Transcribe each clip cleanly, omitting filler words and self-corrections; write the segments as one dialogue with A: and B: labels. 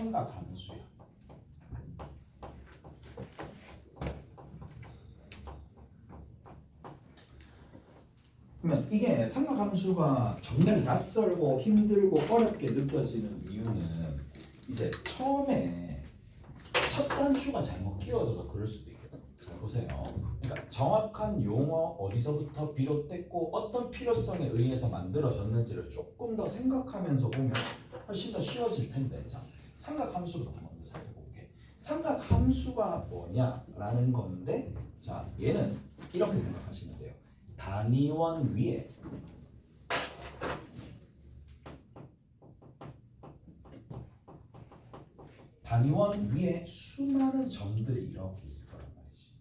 A: 삼각함수야. 그러면 이게 삼각함수가 정말 낯설고 힘들고 어렵게 느껴지는 이유는 이제 처음에 첫 단추가 잘못 끼워져서 그럴 수도 있거든. 잘 보세요. 그러니까 정확한 용어 어디서부터 비롯됐고 어떤 필요성에 의해서 만들어졌는지를 조금 더 생각하면서 보면 훨씬 더 쉬워질 텐데, 자, 삼각함수부터 먼저 살펴볼게. 삼각함수가 뭐냐라는 건데, 자, 얘는 이렇게 생각하시면 돼요. 단위원 위에 수많은 점들이 이렇게 있을 거란 말이지.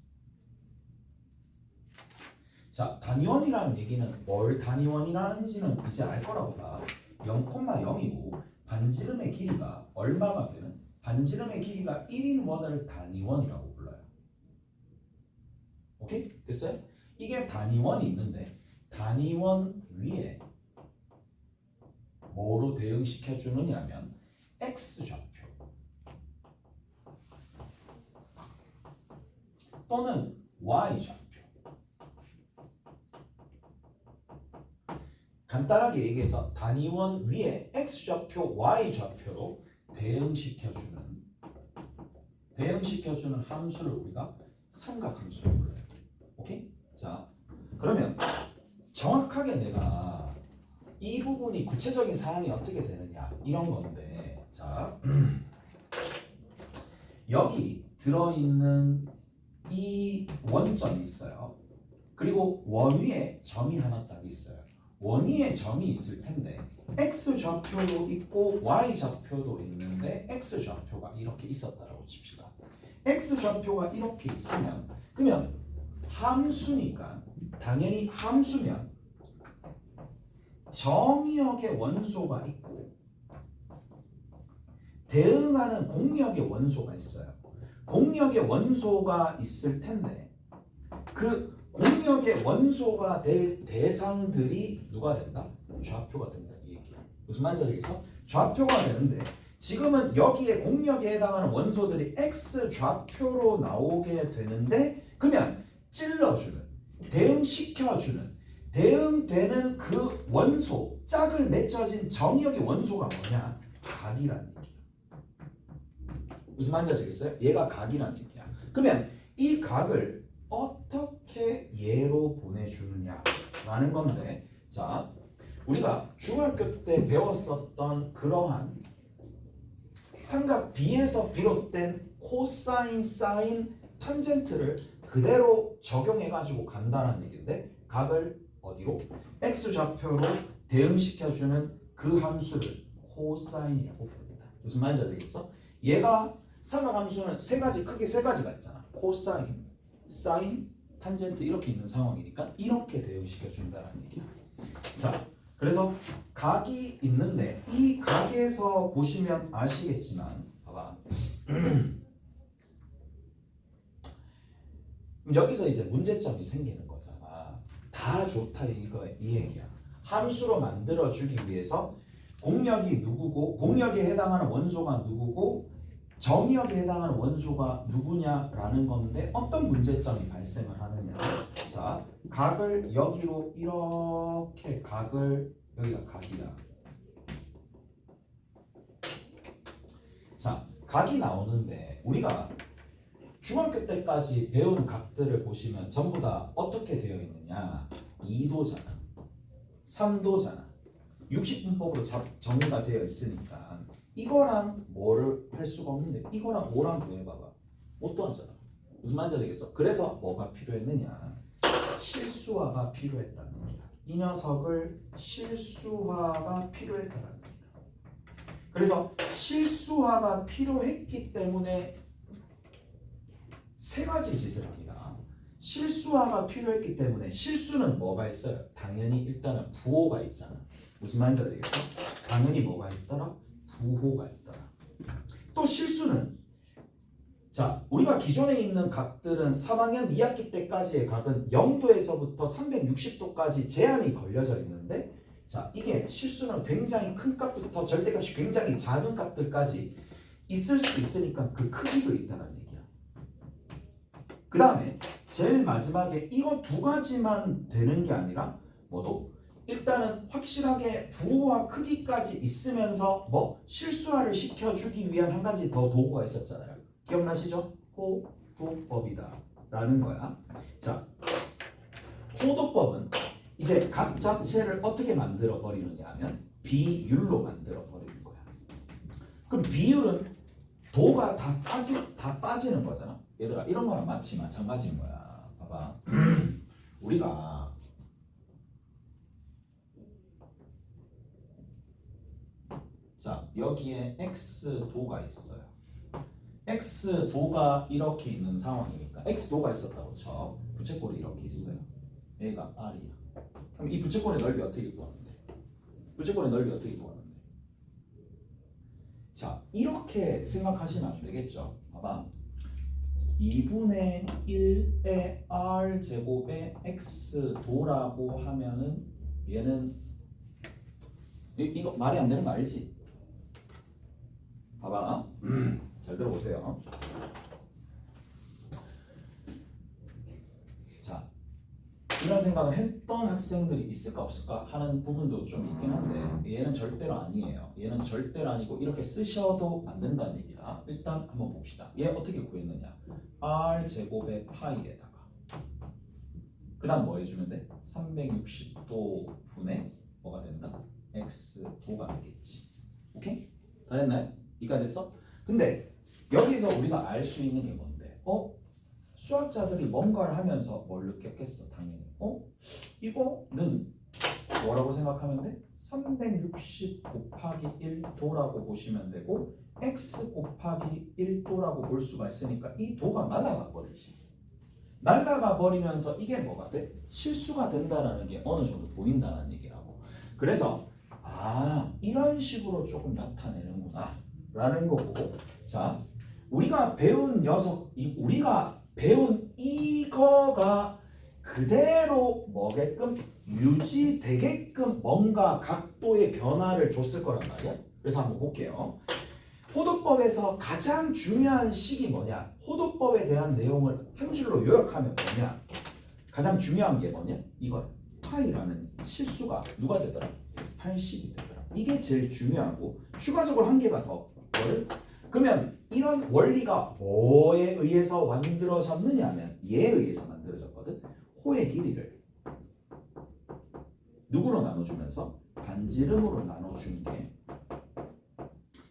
A: 자, 단위원이라는 얘기는 뭘 단위원이라는지는 이제 알 거라고 봐. 0,0이고 반지름의 길이가 얼마가 되는? 반지름의 길이가 1인 원을 단위원이라고 불러요. 오케이? 됐어요? 이게 단위원이 있는데 단위원 위에 뭐로 대응시켜 주느냐면 x좌표 또는 y좌표. 간단하게 얘기해서 단위원 위에 x좌표, y좌표로 대응시켜주는 함수를 우리가 삼각함수라고 불러요. 오케이? 자, 그러면 정확하게 내가 이 부분이 구체적인 사항이 어떻게 되느냐 이런 건데, 자, 여기 들어있는 이 원점이 있어요. 그리고 원 위에 점이 하나 딱 있어요. 원 위에 점이 있을 텐데 x좌표도 있고 y좌표도 있는데 x좌표가 이렇게 있었다라고 칩시다. x좌표가 이렇게 있으면 그러면 함수니까 당연히 함수면 정의역의 원소가 있고 대응하는 공역의 원소가 있어요. 공역의 원소가 있을 텐데 그 공역의 원소가 될 대상들이 누가 된다? 좌표가 된다 이 얘기야. 무슨 말인지 알겠어? 좌표가 되는데 지금은 여기에 공역에 해당하는 원소들이 x좌표로 나오게 되는데 그러면 찔러주는, 대응시켜주는, 대응되는 그 원소, 짝을 맺혀진 정의역의 원소가 뭐냐? 각이라는 얘기야. 무슨 말인지 아시겠어요? 얘가 각이라는 얘기야. 그러면 이 각을 어떻게 예로 보내주느냐라는 건데, 자, 우리가 중학교 때 배웠었던 그러한 삼각 B에서 비롯된 코사인, 사인, 탄젠트를 그대로 적용해가지고 간다는 얘기인데 각을 어디로? x좌표로 대응시켜주는 그 함수를 코사인이라고 부릅니다. 무슨 말인지 알겠어? 얘가 삼각함수는 크게 세 가지가 있잖아. 코사인, 사인, 탄젠트 이렇게 있는 상황이니까 이렇게 대응시켜준다는 얘기야. 자, 그래서 각이 있는데 이 각에서 보시면 아시겠지만 봐봐. 여기서 이제 문제점이 생기는 거잖아. 다 좋다 이 얘기야. 함수로 만들어주기 위해서 공역이 누구고 공역에 해당하는 원소가 누구고 정의역에 해당하는 원소가 누구냐라는 건데 어떤 문제점이 발생을 하느냐. 자, 각을 여기로 이렇게 여기가 각이야. 자, 각이 나오는데 우리가 중학교 때까지 배운 각들을 보시면 전부 다 어떻게 되어 있느냐. 2도잖아. 3도잖아. 60분법으로 정리가 되어 있으니까 이거랑 뭐를 할 수가 없는데 이거랑 뭐랑 구해봐봐. 못 하잖아. 무슨 말인지 알겠어? 그래서 뭐가 필요했느냐. 실수화가 필요했다는 얘기야. 이 녀석을 실수화가 필요했다는 얘기야. 그래서 실수화가 필요했기 때문에 세 가지 짓을 합니다. 실수화가 필요했기 때문에 실수는 뭐가 있어요? 당연히 일단은 부호가 있잖아. 무슨 말인지 알겠어? 당연히 뭐가 있더라? 부호가 있더라. 또 실수는 자, 우리가 기존에 있는 각들은 3학년 2학기 때까지의 각은 0도에서부터 360도까지 제한이 걸려져 있는데 자, 이게 실수는 굉장히 큰 값부터 절대값이 굉장히 작은 값들까지 있을 수 있으니까 그 크기도 있다는 얘기야. 그 다음에 제일 마지막에 이거 두 가지만 되는 게 아니라 뭐도 일단은 확실하게 부호와 크기까지 있으면서 뭐 실수화를 시켜주기 위한 한 가지 더 도구가 있었잖아요. 기억나시죠? 호도법이다 라는 거야. 자, 호도법은 이제 각 자체를 어떻게 만들어 버리느냐 하면 비율로 만들어 버리는 거야. 그럼 비율은 도가 다 빠지는 거잖아. 얘들아 이런 거랑 마치 마찬가지인 거야. 봐봐. 우리가 자 여기에 x도가 있어요. x도가 이렇게 있는 상황이니까 x도가 있었다고 쳐. 부채꼴이 이렇게 있어요. 얘가 r이야. 그럼 이 부채꼴의 넓이 어떻게 구하는데? 부채꼴의 넓이 어떻게 구하는데? 자 이렇게 생각하시면 안 되겠죠. 봐봐. 2분의 1의 r제곱의 x도라고 하면은 얘는 이거 말이 안 되는 거 알지? 봐봐. 잘 들어보세요. 자, 이런 생각을 했던 학생들이 있을까 없을까 하는 부분도 좀 있긴 한데 얘는 절대로 아니에요. 얘는 절대로 아니고 이렇게 쓰셔도 안 된다는 얘기야. 일단 한번 봅시다. 얘 어떻게 구했느냐? r제곱의 파이에다가 그 다음 뭐 해주면 돼? 360도 분의 뭐가 된다? x도가 되겠지. 오케이? 다 됐나요? 이가 됐어? 근데 여기서 우리가 알 수 있는 게 뭔데? 수학자들이 뭔가를 하면서 뭘 느꼈겠어? 당연히 이거는 뭐라고 생각하면 돼? 360 곱하기 1도라고 보시면 되고 x 곱하기 1도라고 볼 수가 있으니까 이 도가 날아가 버리지. 날아가 버리면서 이게 뭐가 돼? 실수가 된다는 게 어느 정도 보인다는 얘기라고. 그래서 이런 식으로 조금 나타내는구나 라는 거고. 자, 우리가 배운 우리가 배운 이거가 그대로 뭐게끔 유지되게끔 뭔가 각도의 변화를 줬을 거란 말이야. 그래서 한번 볼게요. 호도법에서 가장 중요한 식이 뭐냐? 호도법에 대한 내용을 한 줄로 요약하면 뭐냐? 가장 중요한 게 뭐냐? 이거 파이라는 실수가 누가 되더라? 80이 되더라. 이게 제일 중요하고 추가적으로 한 개가 더 그러면 이런 원리가 뭐에 의해서 만들어졌느냐 하면 얘에 의해서 만들어졌거든. 호의 길이를 누구로 나눠주면서 반지름으로 나눠준 게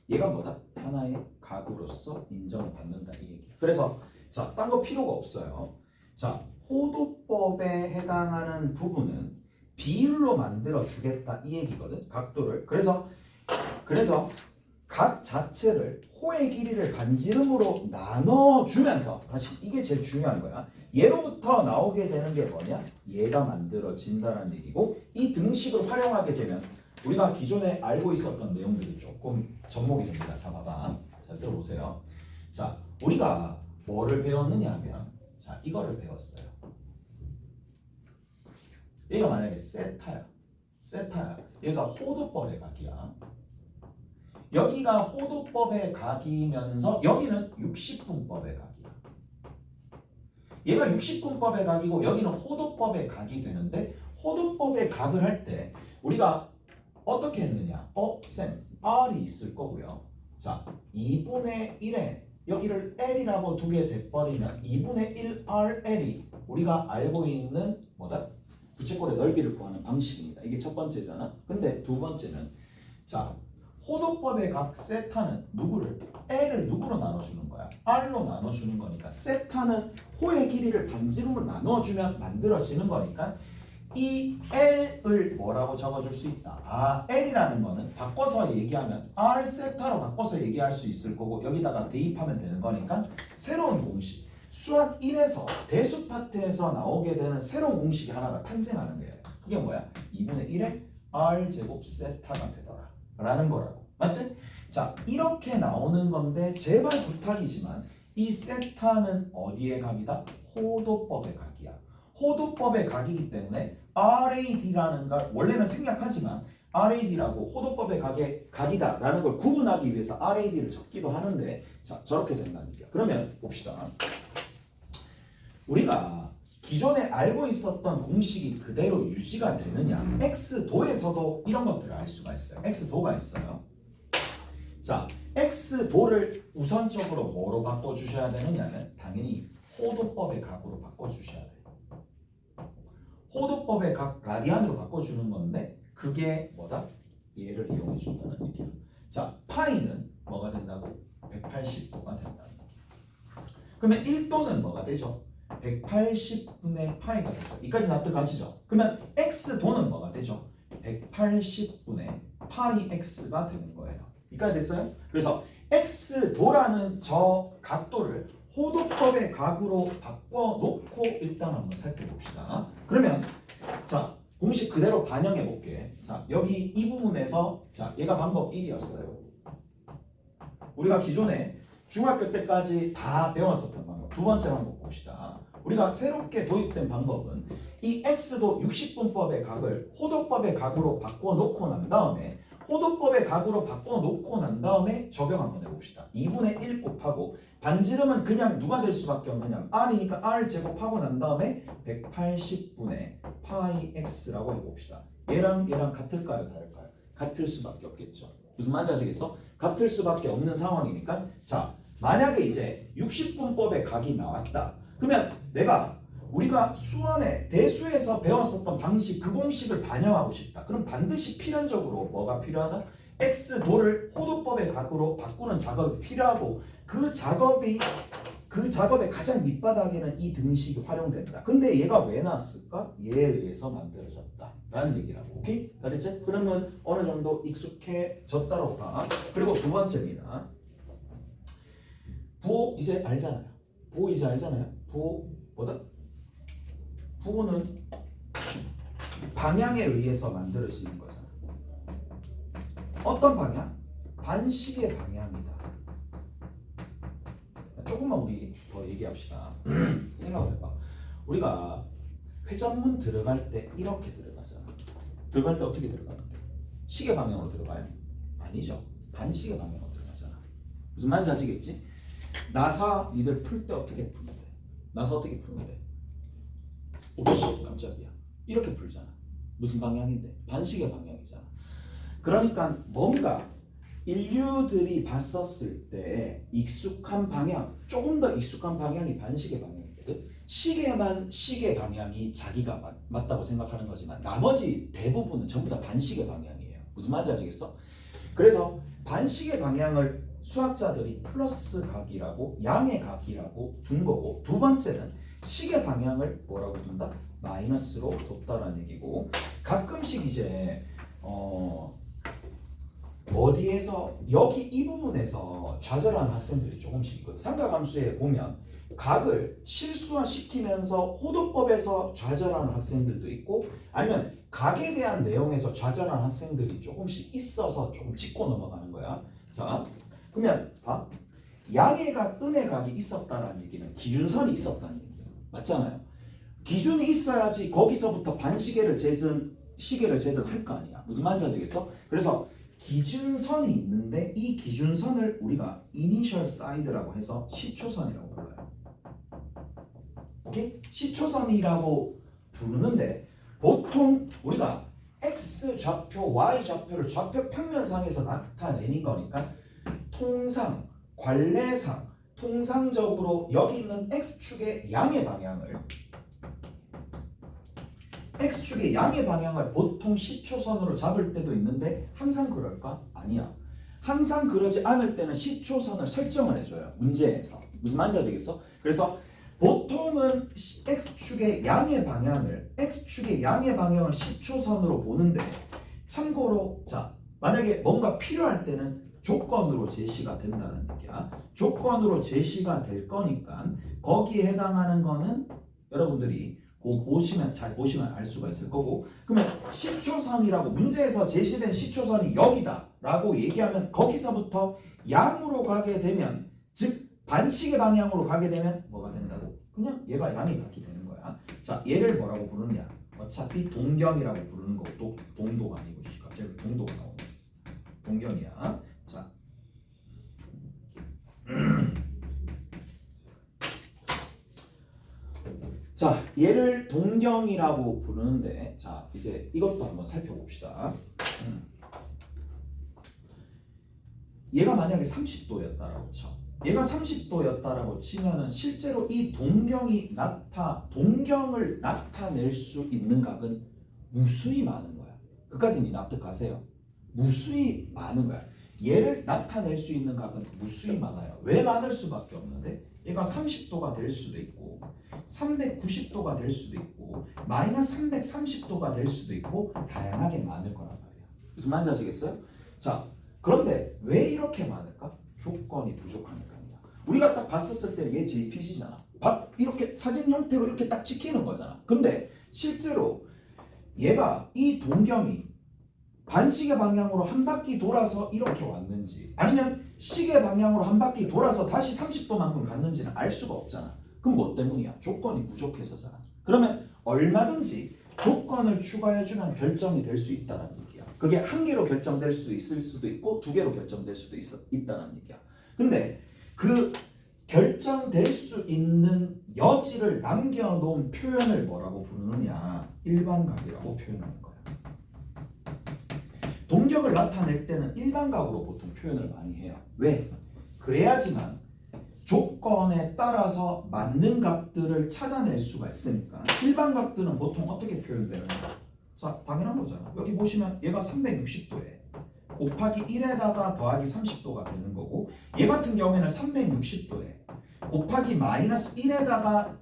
A: 얘가 뭐다? 하나의 각으로서 인정을 받는다 이 얘기야. 그래서 자, 딴 거 필요가 없어요. 자, 호도법에 해당하는 부분은 비율로 만들어 주겠다 이 얘기거든. 각도를. 그래서 각 자체를 호의 길이를 반지름으로 나눠주면서 다시 이게 제일 중요한 거야. 얘로부터 나오게 되는 게 뭐냐? 얘가 만들어진다는 얘기고 이 등식을 활용하게 되면 우리가 기존에 알고 있었던 내용들이 조금 접목이 됩니다. 자, 봐봐. 자, 들어보세요. 자, 우리가 뭐를 배웠느냐 하면 자, 이거를 배웠어요. 얘가 만약에 세타야. 얘가 호도법의 각이야. 여기가 호도법의 각이면서 여기는 60분법의 각이야. 얘가 60분법의 각이고 여기는 호도법의 각이 되는데 호도법의 각을 할 때 우리가 어떻게 했느냐? 쌤, R이 있을 거고요. 자, 2분의 1에 여기를 L이라고 두게 돼버리면 2분의 1 RL이 우리가 알고 있는 뭐다? 부채꼴의 넓이를 구하는 방식입니다. 이게 첫 번째잖아. 근데 두 번째는 자, 호도법의 각 세타는 누구를? L을 누구로 나눠주는 거야? R로 나눠주는 거니까 세타는 호의 길이를 반지름으로 나눠주면 만들어지는 거니까 이 L을 뭐라고 적어줄 수 있다. L이라는 거는 바꿔서 얘기하면 R 세타로 바꿔서 얘기할 수 있을 거고 여기다가 대입하면 되는 거니까 새로운 공식 수학 1에서 대수 파트에서 나오게 되는 새로운 공식이 하나가 탄생하는 거예요. 그게 뭐야? 2분의 1의 R제곱 세타가 되더라 라는 거라고. 맞지? 자, 이렇게 나오는 건데 제발 부탁이지만 이 세타는 어디의 각이다? 호도법의 각이야. 호도법의 각이기 때문에 RAD라는 걸 원래는 생략하지만 RAD라고 호도법의 각이다 라는 걸 구분하기 위해서 RAD를 적기도 하는데 자 저렇게 된다는 얘기야. 그러면 봅시다. 우리가 기존에 알고 있었던 공식이 그대로 유지가 되느냐, X도에서도 이런 것들을 알 수가 있어요. X도가 있어요. 자, X도를 우선적으로 뭐로 바꿔주셔야 되느냐는 당연히 호도법의 각으로 바꿔주셔야 돼요. 호도법의 각 라디안으로 바꿔주는 건데 그게 뭐다? 얘를 이용해 준다는 얘기야. 자, 파이는 뭐가 된다고? 180도가 된다는 얘기야. 그러면 1도는 뭐가 되죠? 180분의 파이가 되죠. 이까지 납득하시죠? 그러면 x도는 뭐가 되죠? 180분의 파이 x가 되는 거예요. 이까지 됐어요? 그래서 x도라는 저 각도를 호도법의 각으로 바꿔놓고 일단 한번 살펴봅시다. 그러면 자 공식 그대로 반영해 볼게. 자 여기 이 부분에서 자 얘가 방법 1이었어요. 우리가 기존에 중학교 때까지 다 배웠었던 방법. 두 번째 방법 봅시다. 우리가 새롭게 도입된 방법은 이 x도 60분법의 각을 호도법의 각으로 바꿔놓고 난 다음에 호도법의 각으로 바꿔놓고 난 다음에 적용 한번 해봅시다. 2분의 1 곱하고 반지름은 그냥 누가 될 수밖에 없느냐 r이니까 r 제곱하고 난 다음에 180분의 파이 x라고 해봅시다. 얘랑 같을까요? 다를까요? 같을 수밖에 없겠죠. 무슨 말인지 아시겠어? 같을 수밖에 없는 상황이니까 자 만약에 이제 60분법의 각이 나왔다. 그러면 우리가 수원의 대수에서 배웠었던 방식 그 공식을 반영하고 싶다. 그럼 반드시 필연적으로 뭐가 필요하다? x도를 호도법의 각으로 바꾸는 작업이 필요하고 그 작업의 가장 밑바닥에는 이 등식이 활용된다. 근데 얘가 왜 나왔을까? 얘에 의해서 만들어졌다 라는 얘기라고. 오케이? 알겠지? 그러면 어느 정도 익숙해졌다고 봐. 그리고 두 번째입니다. 부호 이제 알잖아요. 부호 뭐다? 부호는 방향에 의해서 만들어지는 거잖아. 어떤 방향? 반식의 방향이다. 조금만 우리 더 얘기합시다. 생각을 해봐. 우리가 회전문 들어갈 때 이렇게 들어가잖아. 들어갈 때 어떻게 들어가는데? 시계 방향으로 들어가요? 아니죠. 반시계 방향으로 들어가잖아. 무슨 말인지 아시겠지? 나사 니들 풀 때 어떻게 푸는데? 나사 어떻게 푸는데? 오씨 깜짝이야. 이렇게 풀잖아. 무슨 방향인데? 반시계 방향이잖아. 그러니까 뭔가 인류들이 봤었을 때 익숙한 방향, 조금 더 익숙한 방향이 반시계 방향이거든. 시계 방향이 자기가 맞다고 생각하는 거지만 나머지 대부분은 전부 다 반시계 방향이에요. 무슨 말인지 아시겠어? 그래서 반시계 방향을 수학자들이 플러스 각이라고 양의 각이라고 둔 거고 두 번째는 시계 방향을 뭐라고 둔다? 마이너스로 뒀다라는 얘기고 가끔씩 이제 어디에서 여기 이 부분에서 좌절하는 학생들이 조금씩 있거든. 삼각함수에 보면 각을 실수화시키면서 호도법에서 좌절하는 학생들도 있고 아니면 각에 대한 내용에서 좌절하는 학생들이 조금씩 있어서 조금 짚고 넘어가는 거야. 자, 그러면 봐. 양의 각, 음의 각이 있었다는 얘기는 기준선이 있었다는 얘기야. 맞잖아요. 기준이 있어야지 거기서부터 반시계를 재든 시계를 재든 할 거 아니야. 무슨 말인지 알겠어? 그래서 기준선이 있는데 이 기준선을 우리가 이니셜 사이드라고 해서 시초선이라고 불러요. 오케이? 시초선이라고 부르는데 보통 우리가 x 좌표, y 좌표를 좌표 평면상에서 나타내는 거니까 통상, 관례상, 통상적으로 여기 있는 x축의 양의 방향을 보통 시초선으로 잡을 때도 있는데 항상 그럴까? 아니야. 항상 그러지 않을 때는 시초선을 설정을 해줘요. 문제에서. 무슨 말인지 아시겠어? 그래서 보통은 x축의 양의 방향을 시초선으로 보는데 참고로 자 만약에 뭔가 필요할 때는 조건으로 제시가 된다는 얘기야. 조건으로 제시가 될 거니까 거기에 해당하는 거는 여러분들이 잘 보시면 알 수가 있을 거고 그러면 시초선이라고 문제에서 제시된 시초선이 여기다 라고 얘기하면 거기서부터 양으로 가게 되면 즉 반시계 방향으로 가게 되면 뭐가 된다고? 그냥 얘가 양이 각이 되는 거야. 자 얘를 뭐라고 부르느냐? 어차피 동경이라고 부르는 것도 동도가 아니고 갑자기 자, 얘를 동경이라고 부르는데, 자, 이제 이것도 한번 살펴봅시다. 얘가 만약에 30도였다라고 쳐. 얘가 30도였다라고 치면은 실제로 이 동경을 나타낼 수 있는 각은 무수히 많은 거야. 그까지는 납득하세요? 무수히 많은 거야. 얘를 나타낼 수 있는 각은 무수히 많아요. 왜 많을 수밖에 없는데? 얘가 30도가 될 수도 있고 390도가 될 수도 있고 마이너스 330도가 될 수도 있고 다양하게 많을 거란 말이야. 무슨 말인지 아시겠어요? 자, 그런데 왜 이렇게 많을까? 조건이 부족하니까입니다. 우리가 딱 봤었을 때 얘 JPC잖아. 이렇게 사진 형태로 이렇게 딱 찍히는 거잖아. 근데 실제로 얘가 이 동경이 반시계 방향으로 한 바퀴 돌아서 이렇게 왔는지 아니면 시계 방향으로 한 바퀴 돌아서 다시 30도만큼 갔는지는 알 수가 없잖아. 그럼 뭐 때문이야? 조건이 부족해서잖아. 그러면 얼마든지 조건을 추가해주면 결정이 될 수 있다는 얘기야. 그게 한 개로 결정될 수 있을 수도 있고 두 개로 결정될 수도 있다는 얘기야. 근데 그 결정될 수 있는 여지를 남겨놓은 표현을 뭐라고 부르느냐? 일반각이라고 표현하는 거야. 동격을 나타낼 때는 일반각으로 보통 표현을 많이 해요. 왜? 그래야지만 조건에 따라서 맞는 각들을 찾아낼 수가 있으니까. 일반각들은 보통 어떻게 표현되는 거야? 자, 당연한 거잖아. 여기 보시면 얘가 360도에 곱하기 1에다가 더하기 30도가 되는 거고, 얘 같은 경우에는 360도에 곱하기 마이너스 1에다가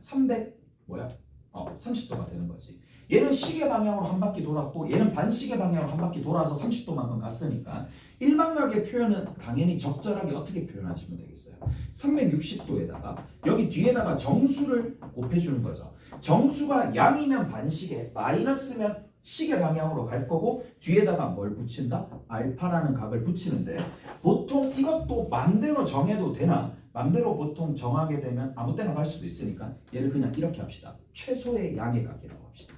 A: 30도가 되는 거지. 얘는 시계 방향으로 한 바퀴 돌았고 얘는 반시계 방향으로 한 바퀴 돌아서 30도만큼 갔으니까 일반각의 표현은 당연히 적절하게 어떻게 표현하시면 되겠어요? 360도에다가 여기 뒤에다가 정수를 곱해주는 거죠. 정수가 양이면 반시계, 마이너스면 시계 방향으로 갈 거고 뒤에다가 뭘 붙인다? 알파라는 각을 붙이는데 보통 이것도 맘대로 정해도 되나? 맘대로 보통 정하게 되면 아무 때나 갈 수도 있으니까 얘를 그냥 이렇게 합시다. 최소의 양의 각이라고 합시다.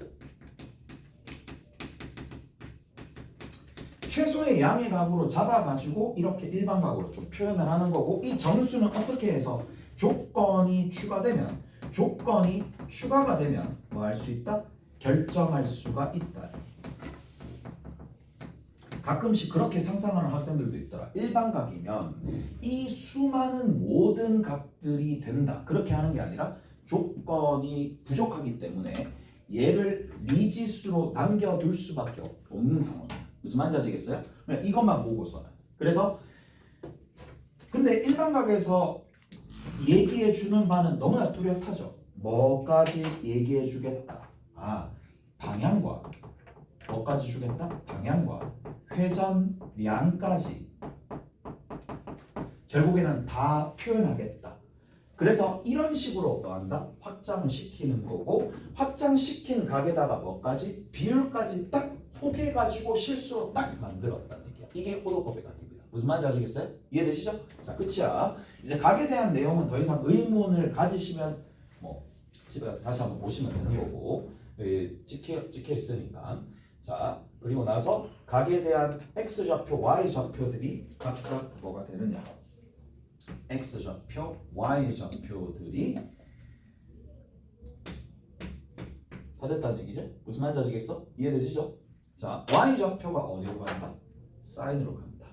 A: 최소의 양의 각으로 잡아가지고 이렇게 일반각으로 좀 표현을 하는 거고, 이 정수는 어떻게 해서 조건이 추가가 되면 뭐 할 수 있다? 결정할 수가 있다. 가끔씩 그렇게 상상하는 학생들도 있더라. 일반각이면 이 수많은 모든 각들이 된다. 그렇게 하는 게 아니라 조건이 부족하기 때문에 얘를 미지수로 남겨둘 수밖에 없는 상황이에요. 무슨 말인지 아시겠어요? 이것만 보고서는. 그래서 근데 일반각에서 얘기해 주는 바는 너무나 뚜렷하죠. 뭐까지 얘기해 주겠다. 방향과 뭐까지 주겠다? 방향과 회전량까지 결국에는 다 표현하겠다. 그래서 이런 식으로 뭐한다? 확장시키는 거고, 확장시킨 각에다가 뭐까지? 비율까지 딱 포개가지고 실수로 딱 만들었다는 얘기야. 이게 호도법의 각입니다. 무슨 말인지 아시겠어요? 이해되시죠? 자, 끝이야. 이제 각에 대한 내용은 더 이상 의문을 가지시면 뭐 집에 가서 다시 한번 보시면 되는 거고, 찍혀 있으니까. 자, 그리고 나서 각에 대한 x좌표, y좌표들이 각각 뭐가 되느냐? x좌표, y좌표들이 다 됐다는 얘기죠? 무슨 말인지 아시겠어? 이해되시죠? 자, y좌표가 어디로 간다? 사인으로 간다.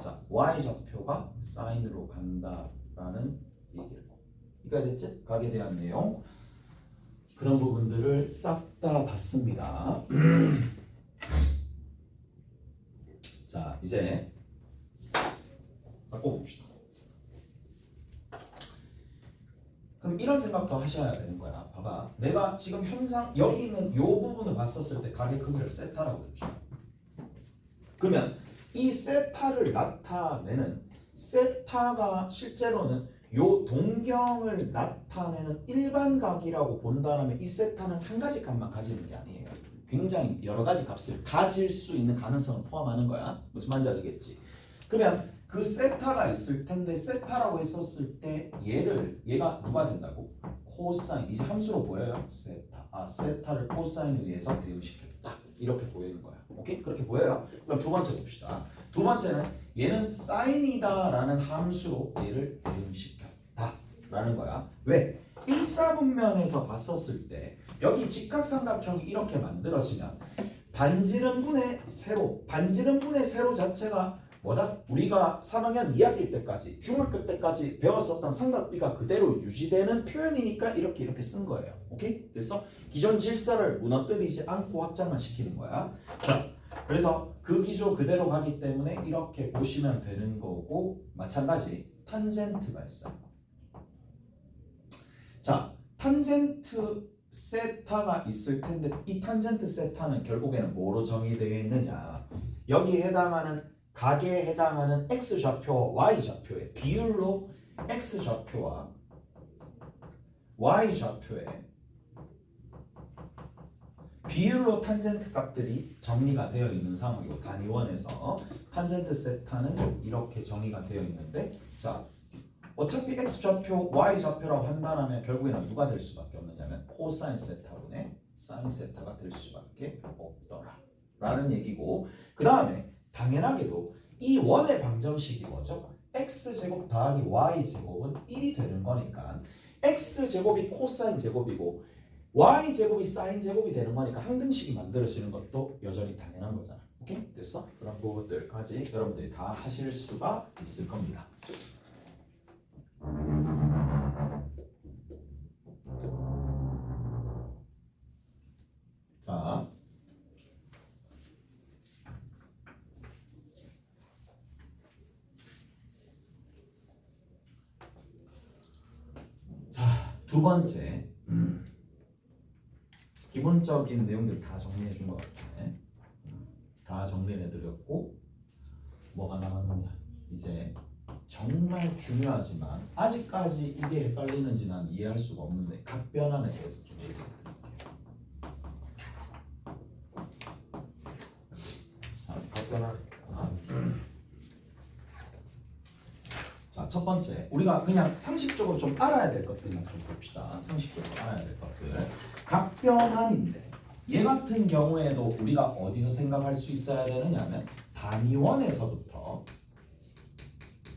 A: 자, y좌표가 사인으로 간다라는 얘기를. 그러니까 됐지? 각에 대한 내용. 그런 부분들을 싹 다 봤습니다. 자, 이제 바꿔봅시다. 그럼 이런 생각도 하셔야 되는 거야. 봐봐, 내가 지금 현상 여기 있는 이 부분을 봤었을 때 각의 크기를 세타라고 봅시다. 그러면 이 세타를 나타내는 세타가 실제로는 요 동경을 나타내는 일반각이라고 본다면 이 세타는 한 가지 값만 가지는 게 아니에요. 굉장히 여러 가지 값을 가질 수 있는 가능성을 포함하는 거야. 무슨 말인지 아시겠지? 그러면 그 세타가 있을 텐데, 세타라고 했었을 때 얘가 누가 된다고? 코사인. 이제 함수로 보여요. 세타. 세타를 코사인에 의해서 대응시켰다. 이렇게 보이는 거야. 오케이? 그렇게 보여요. 그럼 두 번째 봅시다. 두 번째는 얘는 사인이다라는 함수로 얘를 대응시켰다라는 거야. 왜? 일사분면에서 봤었을 때 여기 직각삼각형이 이렇게 만들어지면 반지름분의 세로 자체가 뭐다? 우리가 3학년 2학기 때까지 중학교 때까지 배웠었던 삼각비가 그대로 유지되는 표현이니까 이렇게 쓴 거예요. 오케이? 그래서 기존 질서를 무너뜨리지 않고 확장만 시키는 거야. 자, 그래서 그 기조 그대로 가기 때문에 이렇게 보시면 되는 거고 마찬가지 탄젠트가 있어요. 자, 탄젠트 세타가 있을 텐데 이 탄젠트 세타는 결국에는 뭐로 정의되어 있느냐? 여기에 해당하는 각에 해당하는 x좌표와 y좌표의 비율로 x좌표와 y좌표의 비율로 탄젠트 값들이 정리가 되어 있는 상황이고 단위원에서 탄젠트 세타는 이렇게 정의가 되어 있는데 자 어차피 x좌표, y좌표라고 한다면 결국에는 누가 될 수밖에 없느냐면 코사인 세타분의 사인 세타가 될 수밖에 없더라 라는 얘기고 그 다음에 당연하게도 이 원의 방정식이 뭐죠? x제곱 더하기 y제곱은 1이 되는 거니까 x제곱이 코사인 제곱이고 y제곱이 사인 제곱이 되는 거니까 항등식이 만들어지는 것도 여전히 당연한 거잖아. 오케이? 됐어? 그런 부분들까지 여러분들이 다 하실 수가 있을 겁니다. 자, 두 번째 기본적인 내용들 다 정리해 준 것 같아. 다 정리해 드렸고 뭐가 남았느냐 이제 정말 중요하지만 아직까지 이게 헷갈리는지 난 이해할 수가 없는데 각변환에 대해서 좀 얘기해 드릴게요. 자, 각변환. 자, 첫 번째 우리가 그냥 상식적으로 좀 알아야 될 것들만 좀 봅시다. 상식적으로 알아야 될 것들. 각변환인데 얘 같은 경우에도 우리가 어디서 생각할 수 있어야 되느냐면 단위원에서부터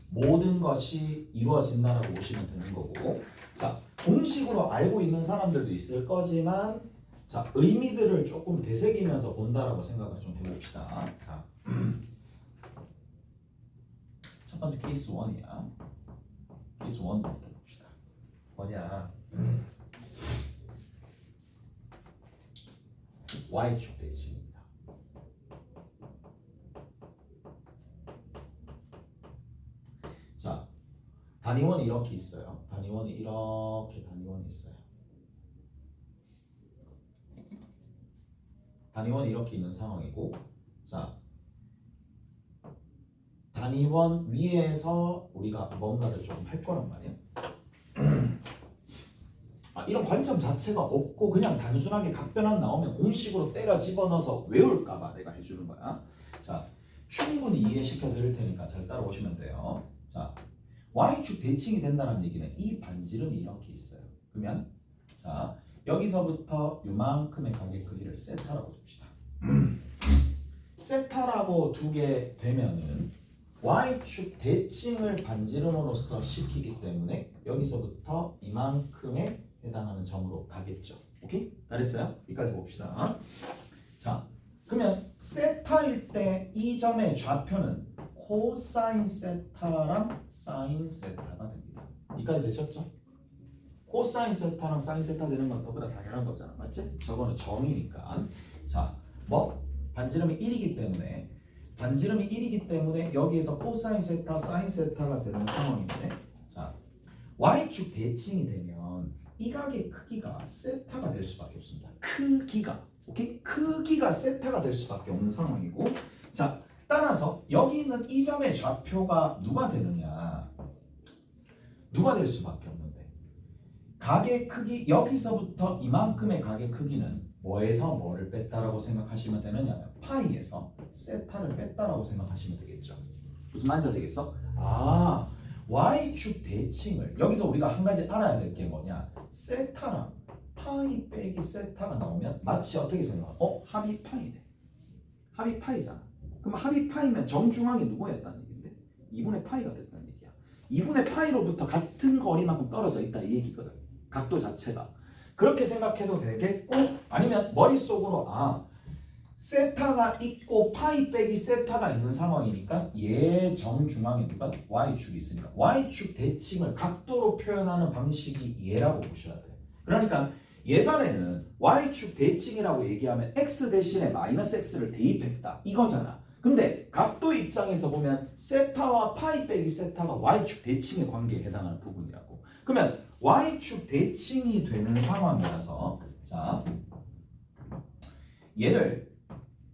A: 모든 것이 이루어진다라고 보시면 되는 거고 자 공식으로 알고 있는 사람들도 있을 거지만 자 의미들을 조금 되새기면서 본다라고 생각을 좀 해봅시다. 자, 첫 번째 케이스 1이야. 케이스 1부터 봅시다. 뭐냐 Y축 대칭입니다. 자, 단위원이 이렇게 있어요. 단위원이 이렇게 단위원이 있어요. 단위원이 이렇게 있는 상황이고 자, 단위원 위에서 우리가 뭔가를 조금 할 거란 말이야. 이런 관점 자체가 없고 그냥 단순하게 각변환 나오면 공식으로 때려 집어넣어서 외울까봐 내가 해주는 거야. 자, 충분히 이해시켜 드릴 테니까 잘 따라오시면 돼요. 자, Y축 대칭이 된다는 얘기는 이 반지름이 이렇게 있어요. 그러면 자 여기서부터 요만큼의 간격 크기를 세타라고 둡시다. 세타라고 두게 되면은 Y축 대칭을 반지름으로써 시키기 때문에 여기서부터 이만큼의 해당하는 점으로 가겠죠. 오케이? 잘했어요? 여기까지 봅시다. 자, 그러면 세타일 때 이 점의 좌표는 코사인 세타랑 사인 세타가 됩니다. 여기까지 되셨죠? 코사인 세타랑 사인 세타 되는 건 너보다 당연한 거잖아. 맞지? 저거는 정이니까. 자, 뭐? 반지름이 1이기 때문에 여기에서 코사인 세타, 사인 세타가 되는 상황인데 자, Y축 대칭이 되면 이 각의 크기가 세타가 될 수밖에 없습니다. 크기가 오케이? 크기가 세타가 될 수밖에 없는 상황이고 자 따라서 여기 있는 이 점의 좌표가 누가 되느냐 누가 될 수밖에 없는데 각의 크기 여기서부터 이만큼의 각의 크기는 뭐에서 뭐를 뺐다라고 생각하시면 되느냐면 파이에서 세타를 뺐다라고 생각하시면 되겠죠. 무슨 말인지 되겠어? Y축 대칭을 여기서 우리가 한 가지 알아야 될 게 뭐냐 세타랑 파이 빼기 세타가 나오면 마치 어떻게 생각해? 합이 파이네. 합이 파이잖아. 그럼 합이 파이면 정중앙이 누구였다는 얘기인데 2분의 파이가 됐다는 얘기야. 2분의 파이로부터 같은 거리만큼 떨어져 있다 이 얘기거든. 각도 자체가. 그렇게 생각해도 되겠고 아니면 머릿속으로 세타가 있고 파이 빼기 세타가 있는 상황이니까 얘 정중앙에 누가 y축이 있으니까 y축 대칭을 각도로 표현하는 방식이 얘라고 보셔야 돼요. 그러니까 예전에는 y축 대칭이라고 얘기하면 x 대신에 마이너스 x를 대입했다 이거잖아. 근데 각도 입장에서 보면 세타와 파이 빼기 세타가 y축 대칭의 관계에 해당하는 부분이라고. 그러면 y축 대칭이 되는 상황이라서 자 얘를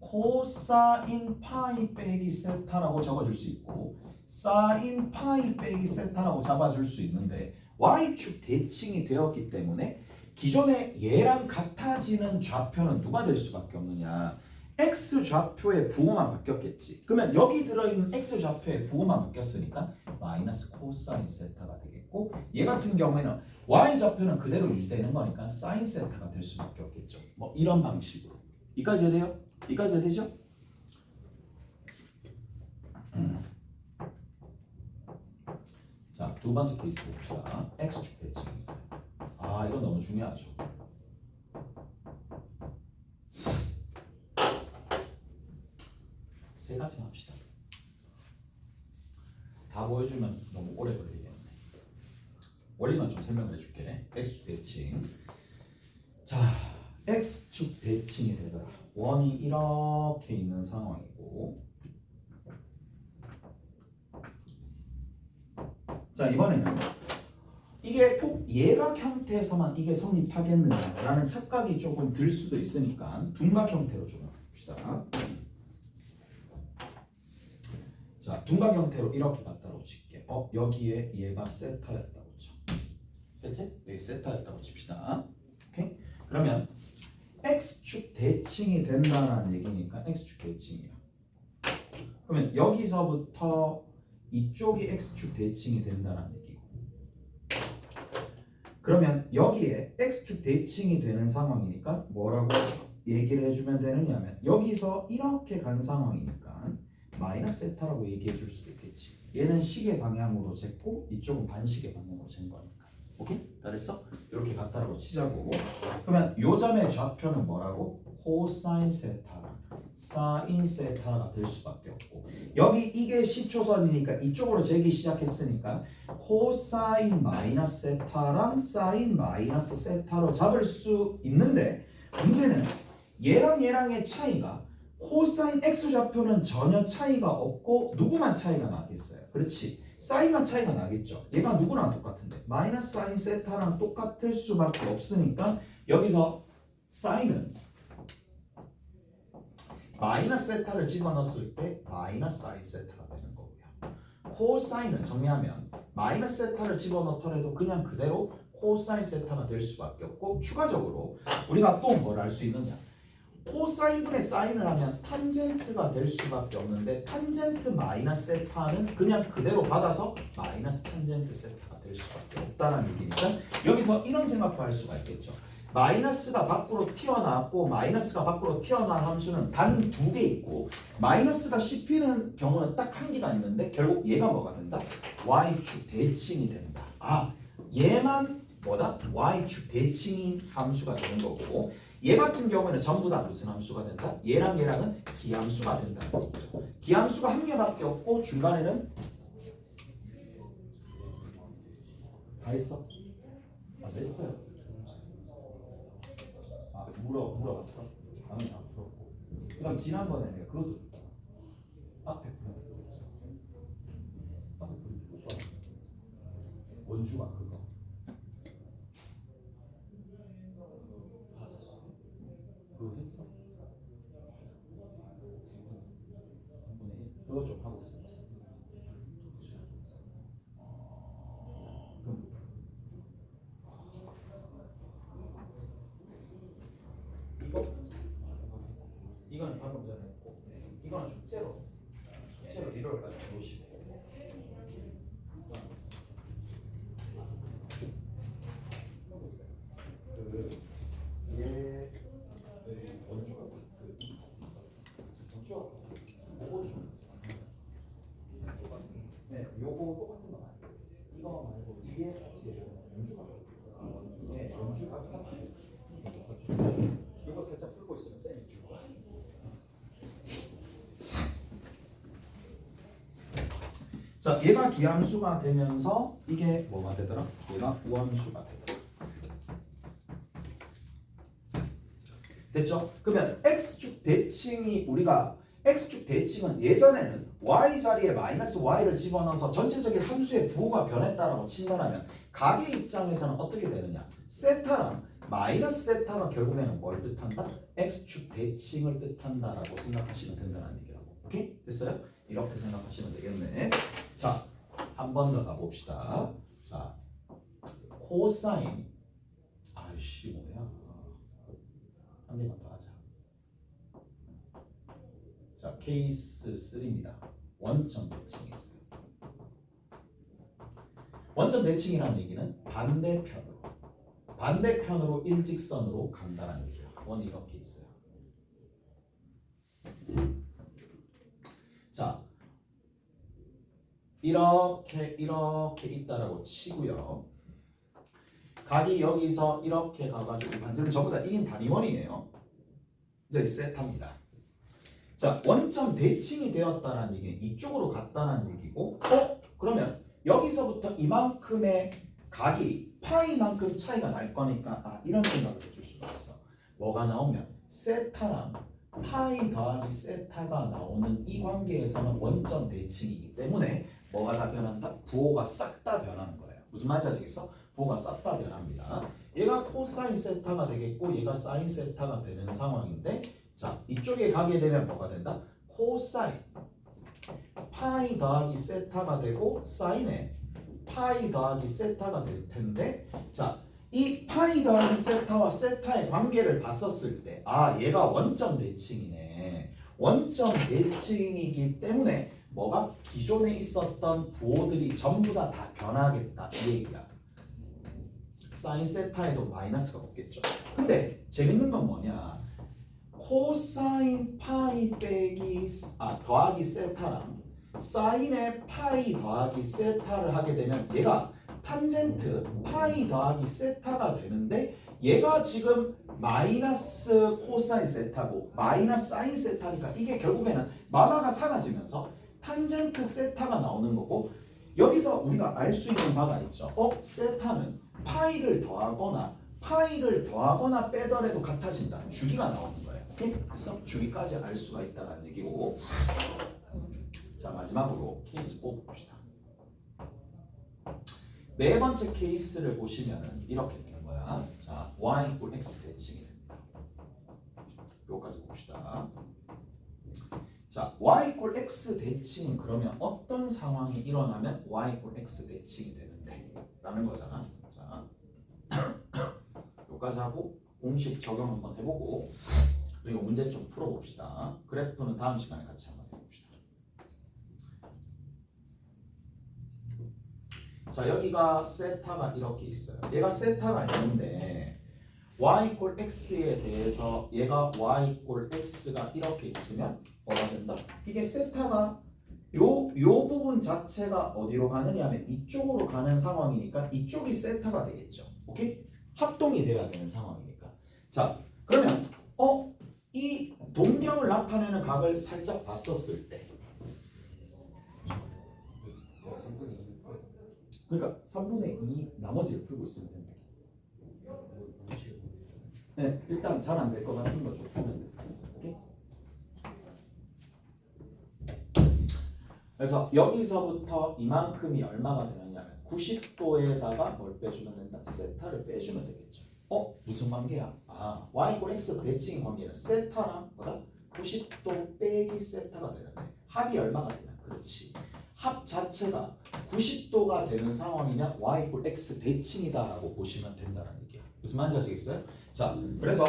A: 코사인 파이 빼기 세타라고 적어줄 수 있고 사인 파이 빼기 세타라고 잡아줄 수 있는데 y축 대칭이 되었기 때문에 기존에 얘랑 같아지는 좌표는 누가 될 수밖에 없느냐? x 좌표의 부호만 바뀌었겠지. 그러면 여기 들어있는 x 좌표의 부호만 바뀌었으니까 마이너스 코사인 세타가 되겠고 얘 같은 경우에는 y 좌표는 그대로 유지되는 거니까 사인 세타가 될 수밖에 없겠죠. 뭐 이런 방식으로. 이까지 해야 돼요? 이까지 해야 되죠? 자, 두 번째 케이스 봅시다. x축 대칭이 있어요. 이건 너무 중요하죠. 세 가지 합시다. 다 보여주면 너무 오래 걸리겠네. 원리만 좀 설명을 해줄게. x축 대칭. 자, x축 대칭이 되더라. 원이 이렇게 있는 상황이고 자 이번에는 이게 꼭 예각 형태에서만 이게 성립하겠느냐라는 착각이 조금 들 수도 있으니까 둔각 형태로 좀 봅시다. 자 둔각 형태로 이렇게 갖다로 칠게. 여기에 얘가 세타였다고 쳐. 됐지? 여기 세타였다고 칩시다. 오케이? 그러면 x축 대칭이 된다는 얘기니까 x축 대칭이야. 그러면 여기서부터 이쪽이 x축 대칭이 된다는 얘기고 그러면 여기에 x축 대칭이 되는 상황이니까 뭐라고 얘기를 해주면 되느냐면 여기서 이렇게 간 상황이니까 마이너스 세타라고 얘기해 줄 수도 있겠지. 얘는 시계 방향으로 쟀고 이쪽은 반시계 방향으로 잰 거니까. 오케이? 다 됐어? 이렇게 갖다라고 치자고. 그러면 요 점의 좌표는 뭐라고? 코사인 세타랑 사인 세타가 될 수밖에 없고 여기 이게 시초선이니까 이쪽으로 재기 시작했으니까 코사인 마이너스 세타랑 사인 마이너스 세타로 잡을 수 있는데 문제는 얘랑 얘랑의 차이가 코사인 x 좌표는 전혀 차이가 없고 누구만 차이가 나겠어요? 그렇지. 사인만 차이가 나겠죠. 얘가 누구랑 똑같은데 마이너스 사인 세타랑 똑같을 수밖에 없으니까 여기서 사인은 마이너스 세타를 집어넣었을 때 마이너스 사인 세타가 되는 거고요. 코사인은 정리하면 마이너스 세타를 집어넣더라도 그냥 그대로 코사인 세타가 될 수밖에 없고 추가적으로 우리가 또 뭘 알 수 있느냐? 코사인분의 사인을 하면 탄젠트가 될 수밖에 없는데 탄젠트 마이너스 세타는 그냥 그대로 받아서 마이너스 탄젠트 세타가 될 수밖에 없다는 얘기니까 여기서 이런 생각도 할 수가 있겠죠. 마이너스가 밖으로 튀어나왔고 마이너스가 밖으로 튀어나온 함수는 단 두 개 있고 마이너스가 씹히는 경우는 딱 한 개가 있는데 결국 얘가 뭐가 된다? y축 대칭이 된다. 얘만 뭐다? y축 대칭인 함수가 되는 거고 얘 같은 경우에는 전부 다 무슨 함수가 된다? 얘랑 얘랑은 기함수가 된다는 거죠. 기함수가 한 개밖에 없고 중간에는 다 했어? 됐어요. 물어봤어? 당연히 다 풀었고. 그럼 지난번에 내가 그것도 줬다. 앞에 풀었어. 앞에 풀었어. 원주가 그거. 그거 했어? 3분의 1? 그거 좀 하고 있어. 그럼 이거는 방금 전에 했고 이거는 숙제로 리더를 가지고 놓으시고 얘 원주가 원주가 요거도 좀 요거 똑같은 거 말고 이거 말고 이게 원주가 원주가 같은 자, 얘가 기함수가 되면서 이게 뭐가 되더라? 얘가 우함수가 되더라. 됐죠? 그러면 x축 대칭이 우리가 x축 대칭은 예전에는 y 자리에 마이너스 y를 집어넣어서 전체적인 함수의 부호가 변했다라고 친다면 각의 입장에서는 어떻게 되느냐? 세타랑 마이너스 세타가 결국에는 뭘 뜻한다? x축 대칭을 뜻한다라고 생각하시면 된다는 얘기라고. 오케이? 됐어요? 이렇게 생각하시면 되겠네. 자, 한 번 더 가봅시다. 자, 코사인 아이씨 뭐야? 한 개만 더 하자. 자, 케이스 3입니다. 원점 대칭이 있어요. 원점 대칭이라는 얘기는 반대편으로 일직선으로 간다는 얘기야. 원이 이렇게 있어요. 자, 이렇게 있다라고 치고요. 각이 여기서 이렇게 가가지고 반지름 전부 다 1인 단위원이에요. 네, 세타입니다. 자, 원점 대칭이 되었다는 얘기는 이쪽으로 갔다는 얘기고, 그러면 여기서부터 이만큼의 각이 파이만큼 차이가 날 거니까 이런 생각을 해줄 수가 있어. 뭐가 나오면 세타랑 파이 더하기 세타가 나오는 이 관계에서는 원점 대칭이기 때문에 뭐가 다 변한다? 부호가 싹 다 변하는 거예요. 무슨 말인지 알겠어? 부호가 싹 다 변합니다. 얘가 코사인 세타가 되겠고 얘가 사인 세타가 되는 상황인데, 자, 이쪽에 가게 되면 뭐가 된다? 코사인 파이 더하기 세타가 되고 사인에 파이 더하기 세타가 될 텐데, 자, 이 파이 더하기 세타와 세타의 관계를 봤었을 때 얘가 원점 대칭이네. 원점 대칭이기 때문에 뭐가 기존에 있었던 부호들이 전부 다 변하겠다 이 얘기야. 사인 세타에도 마이너스가 없겠죠. 근데 재밌는 건 뭐냐? 코사인 파이 더하기 세타랑 사인의 파이 더하기 세타를 하게 되면 얘가 탄젠트 파이 더하기 세타가 되는데, 얘가 지금 마이너스 코사인 세타고 마이너스 사인 세타니까 이게 결국에는 마마가 사라지면서 탄젠트 세타가 나오는 거고, 여기서 우리가 알 수 있는 바가 있죠. 세타는 파이를 더하거나 빼더라도 같아진다. 주기가 나오는 거예요. 오케이? 그래서 주기까지 알 수가 있다는 얘기고. 자, 마지막으로 케이스 4 봅시다. 네 번째 케이스를 보시면은 이렇게 되는 거야. 자, y = x 대칭이 됩니다. 요거까지 봅시다. 자, y = x 대칭은 그러면 어떤 상황이 일어나면 y = x 대칭이 되는데 라는 거잖아. 자, 요까지 하고 공식 적용 한번 해보고, 그리고 문제 좀 풀어봅시다. 그래프는 다음 시간에 같이 한번 해봅시다. 자, 여기가 세타가 이렇게 있어요. 얘가 세타가 있는데 y = x에 대해서 얘가 y = x가 이렇게 있으면 뭐가 된다? 이게 세타가 요 부분 자체가 어디로 가느냐 하면 이쪽으로 가는 상황이니까 이쪽이 세타가 되겠죠. 오케이? 합동이 돼야 되는 상황이니까. 자, 그러면 이 동경을 나타내는 각을 살짝 봤었을 때, 그러니까 3분의 2 나머지를 풀고 있으면 됩니다. 네, 일단 잘 안 될 것 같은 거 좀 하면 돼요. 오케이? 그래서 여기서부터 이만큼이 얼마가 되느냐면 90도에다가 뭘 빼주면 된다? 세타를 빼주면 되겠죠. 무슨 관계야? y = x 대칭 관계는 세타랑 뭐다? 90도 빼기 세타가 되는데 합이 얼마가 되냐? 그렇지. 합 자체가 90도가 되는 상황이면 y = x 대칭이다라고 보시면 된다는 얘기야. 무슨 말인지 아시겠어요? 자, 그래서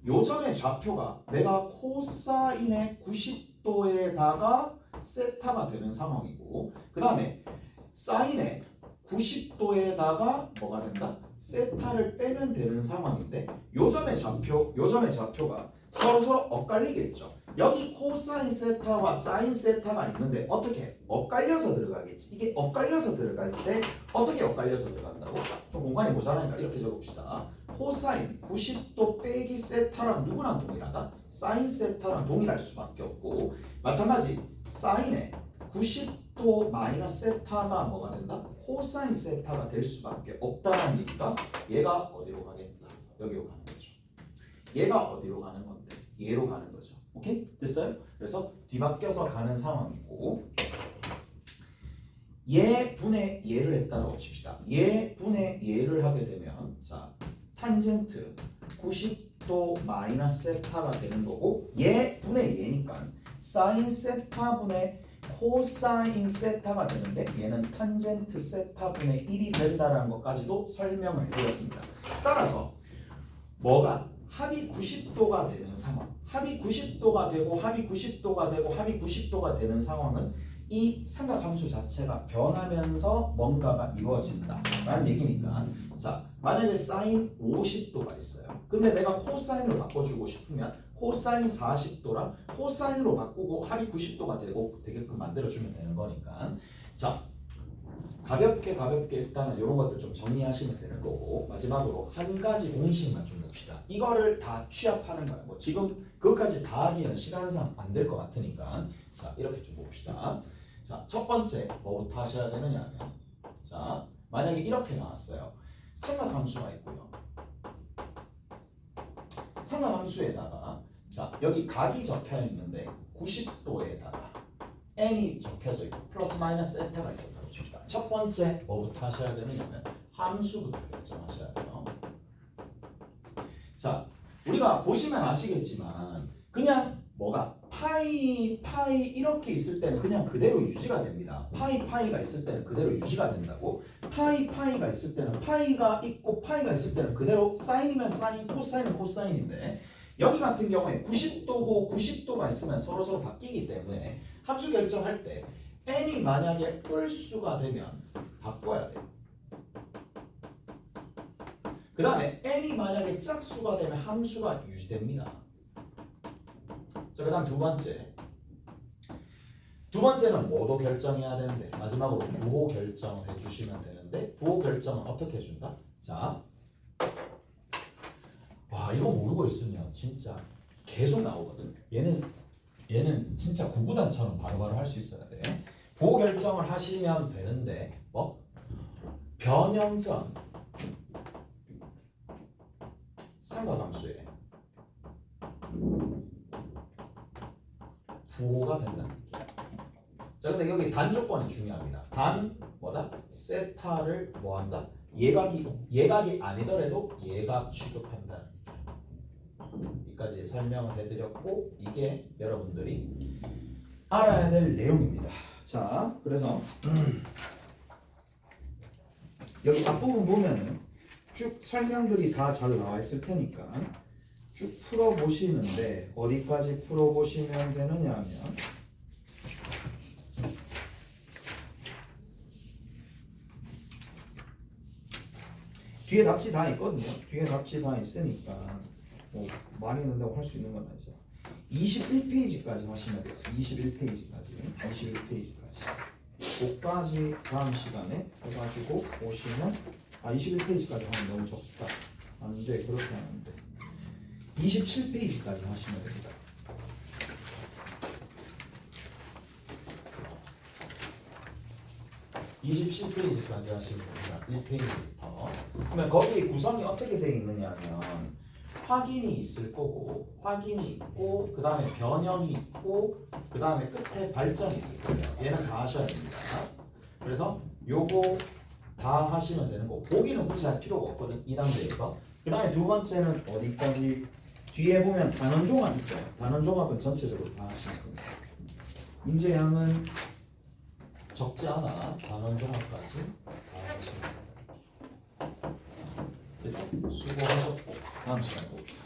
A: 요점의 좌표가 내가 코사인의 90도에다가 세타가 되는 상황이고, 그 다음에 사인의 90도에다가 뭐가 된다? 세타를 빼면 되는 상황인데, 요점의 좌표가 서로 엇갈리겠죠. 여기 코사인 세타와 사인 세타가 있는데 어떻게? 엇갈려서 들어가겠지. 이게 엇갈려서 들어갈 때 어떻게 엇갈려서 들어간다고? 좀 공간이 모자라니까 이렇게 적읍시다. 코사인 90도 빼기 세타랑 누구랑 동일하다? 사인 세타랑 동일할 수밖에 없고, 마찬가지 사인의 90도 90도 마이너스 세타가 뭐가 된다? 코사인 세타가 될 수밖에 없다는 얘기가 얘가 어디로 가겠다? 여기로 가는 거죠. 얘가 어디로 가는 건데? 얘로 가는 거죠. 오케이? 됐어요? 그래서 뒤바뀌어서 가는 상황이고 얘 분의 얘를 했다라고 칩시다. 얘 분의 얘를 하게 되면 자 탄젠트 90도 마이너스 세타가 되는 거고 얘 분의 얘니까 사인 세타 분의 코사인 세타가 되는데 얘는 탄젠트 세타 분의 1이 된다라는 것까지도 설명을 해드렸습니다. 따라서 뭐가 합이 90도가 되는 상황, 합이 90도가 되고 합이 90도가 되고 합이 90도가 되는 상황은 이 삼각함수 자체가 변하면서 뭔가가 이루어진다 라는 얘기니까 자 만약에 사인 50도가 있어요. 근데 내가 코사인으로 바꿔주고 싶으면 코사인 40도랑 코사인으로 바꾸고 합이 90도가 되게끔 만들어주면 되는 거니까 자 가볍게 일단은 이런 것들 좀 정리하시면 되는 거고 마지막으로 한 가지 공식만 좀 봅시다. 이거를 다 취합하는 거야. 뭐 지금 그것까지 다 하기에는 시간상 안 될 것 같으니까 자 이렇게 좀 봅시다. 자 첫 번째 뭐부터 하셔야 되느냐 하면 자 만약에 이렇게 나왔어요. 삼각함수가 있고요. 삼각함수에다가 자 여기 각이 적혀 있는데 90도에다가 n이 적혀져 있고 플러스 마이너스 세타가 있었다고 칩시다. 첫 번째 뭐부터 하셔야 되느냐면 함수부터 결정하셔야 돼요. 자 우리가 보시면 아시겠지만 그냥 뭐가 파이 이렇게 있을 때는 그냥 그대로 유지가 됩니다. 파이가 있을 때는 그대로 유지가 된다고. 파이가 있을 때는 파이가 있고 파이가 있을 때는 그대로 사인이면 사인, 코사인은 코사인인데 여기 같은 경우에 90도고 90도가 있으면 서로 바뀌기 때문에 함수 결정할 때 n이 만약에 홀수가 되면 바꿔야 돼요. 그 다음에 n이 만약에 짝수가 되면 함수가 유지됩니다. 자, 그 다음 두 번째는 뭐도 결정해야 되는데 마지막으로 부호 결정을 해주시면 되는데 부호 결정은 어떻게 해준다? 자, 와 이거 모르고 있으면 진짜 계속 나오거든. 얘는 진짜 구구단처럼 바로바로 할 수 있어야 돼. 부호 결정을 하시면 되는데 뭐? 변형전 삼각함수에 부호가 된다는 얘기야. 자 근데 여기 단 조건이 중요합니다. 단 뭐다? 세타를 뭐한다? 예각이 아니더라도 예각 취급한다는 얘기야. 여기까지 설명을 해드렸고 이게 여러분들이 알아야 될 내용입니다. 자 그래서 여기 앞부분 보면은 쭉 설명들이 다 잘 나와 있을 테니까 쭉 풀어보시는데 어디까지 풀어보시면 되느냐 하면 뒤에 답지 다 있거든요. 뒤에 답지 다 있으니까 뭐 많이 넣는다고 할 수 있는 건 아니죠. 21페이지까지 하시면 돼요. 21페이지까지. 그까지 다음 시간에 해가지고 오시면 21페이지까지 하면 너무 적다. 안 돼. 그렇게 하면 돼. 27페이지까지 하시면 됩니다. (27페이지까지) 하시면 됩니다. 1페이지부터. 그러면 거기 구성이 어떻게 되어 있느냐 하면 확인이 있을 거고 확인이 있고 그 다음에 변형이 있고 그 다음에 끝에 발전이 있을 거예요. 얘는 다 하셔야 됩니다. 그래서 요거 다 하시면 되는 거고 보기는 굳이 할 필요가 없거든. 2단계에서. 그 다음에 두 번째는 어디까지 뒤에 보면 단원종합 있어요. 단원종합은 전체적으로 다 하시면 됩니다. 문제양은 적지 않아. 단원종합까지 다 하시면 됩니다. 됐죠? 수고하셨고 다음 시간에 봅시다.